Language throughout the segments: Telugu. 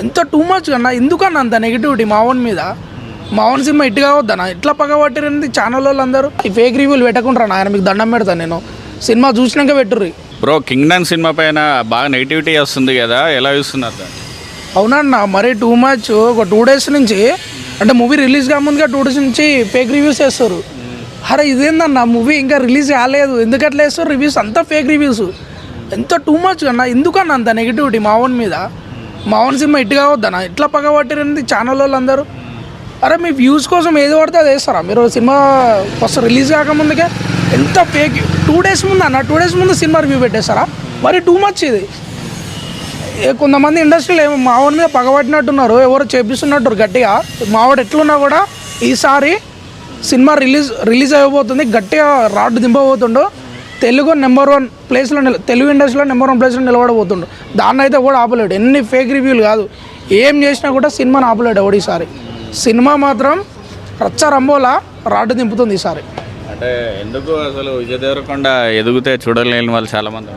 ఎంత టూ మచ్ కన్నా ఎందుకన్నా అంత నెగిటివిటీ మావన్ మీద. మావన్ సినిమా ఇటు కావద్దన్నా, ఎట్లా పగబట్టిరండి ఛానల్ వాళ్ళు అందరూ. ఈ ఫేక్ రివ్యూలు పెట్టకుండా ఆయన మీకు దండం పెడతాను నేను. సినిమా చూసినాక పెట్టుర్రి. బ్రో కింగ్డమ్ సినిమా పైన బాగా నెగిటివిటీ వస్తుంది కదా, ఎలా చూస్తున్నారు దాన్ని? అవునన్నా మరీ టూ మచ్. ఒక 2 days నుంచి అంటే మూవీ రిలీజ్ కాకముందుగా 2 days నుంచి ఫేక్ రివ్యూస్ వేస్తారు. అరే ఇదేందన్న మూవీ ఇంకా రిలీజ్ కాలేదు ఎందుకట్లా వేస్తారు రివ్యూస్, అంతా ఫేక్ రివ్యూస్. ఎంత టూ మచ్ కన్నా ఎందుకన్నా అంత నెగిటివిటీ మావన్ మీద. మావన్ సినిమా ఇటు కావద్దన్నా, ఎట్లా పగబట్టిరండి ఛానల్ వాళ్ళు అందరూ. అరే మీ వ్యూస్ కోసం ఏది పడితే అది వేస్తారా మీరు? సినిమా ఫస్ట్ రిలీజ్ కాకముందుకే ఎంత ఫేక్. 2 days ముందు అన్న, 2 days ముందు సినిమా రివ్యూ పెట్టేస్తారా? మరి టూ మచ్ ఇది. కొంతమంది ఇండస్ట్రీలో ఏమో మావాడి మీద పగబట్టినట్టున్నారు, ఎవరో చేపిస్తున్నట్టు గట్టిగా. మావాడు ఎట్లున్నా కూడా ఈసారి సినిమా రిలీజ్ అయిపోతుంది, గట్టిగా రాడ్డు దింపబోతుండు. తెలుగు నెంబర్ 1 ప్లేస్లో తెలుగు ఇండస్ట్రీలో నెంబర్ 1 ప్లేస్లో నిలబడబోతుండు. దాన్ని అయితే కూడా ఆపలేడు. ఎన్ని ఫేక్ రివ్యూలు కాదు, ఏం చేసినా కూడా సినిమాని ఆపలేడు ఎవడు. ఈసారి సినిమా మాత్రం రచ్చ రంబోలా రాడ్డు దింపుతుంది ఈసారి. అంటే ఎందుకు అసలు విజయ్ దేవరకొండ ఎదుగుతే చూడలేని వాళ్ళు చాలామంది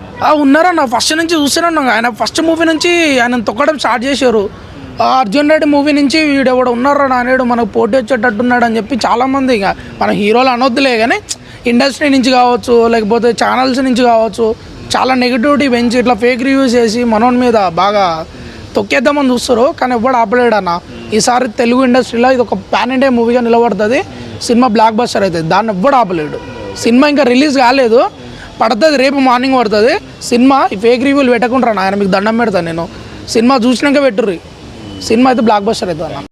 ఉన్నారన్న. ఫస్ట్ నుంచి చూస్తున్నాను, ఆయన ఫస్ట్ మూవీ నుంచి ఆయన తొక్కడం స్టార్ట్ చేశారు. అర్జున్ రెడ్డి మూవీ నుంచి వీడెవడు ఉన్నారా నానేడు మనకు పోటీ వచ్చేటట్టున్నాడు అని చెప్పి చాలామంది, ఇక మన హీరోలు అనొద్దులే కానీ ఇండస్ట్రీ నుంచి కావచ్చు లేకపోతే ఛానల్స్ నుంచి కావచ్చు చాలా నెగిటివిటీ పెంచి ఇట్లా ఫేక్ రివ్యూస్ చేసి మనోని మీద బాగా తొక్కేద్దామని చూస్తారు. కానీ ఎవ్వడు ఆపలేడు అన్న. ఈసారి తెలుగు ఇండస్ట్రీలో ఇది ఒక పాన్ ఇండియా మూవీగా నిలబడుతుంది. సినిమా బ్లాక్ బస్టర్ అవుతుంది, దాన్ని ఎవ్వడు ఆపలేడు. సినిమా ఇంకా రిలీజ్ కాలేదు, పడుతుంది రేపు మార్నింగ్ పడుతుంది సినిమా. ఈ ఫేక్ రివ్యూలు పెట్టకుండా ఆయన మీకు దండం పెడతాను నేను. సినిమా చూసినాక పెట్టుర్రి. సినిమా అయితే బ్లాక్ బస్టర్ అవుతుంది అన్న.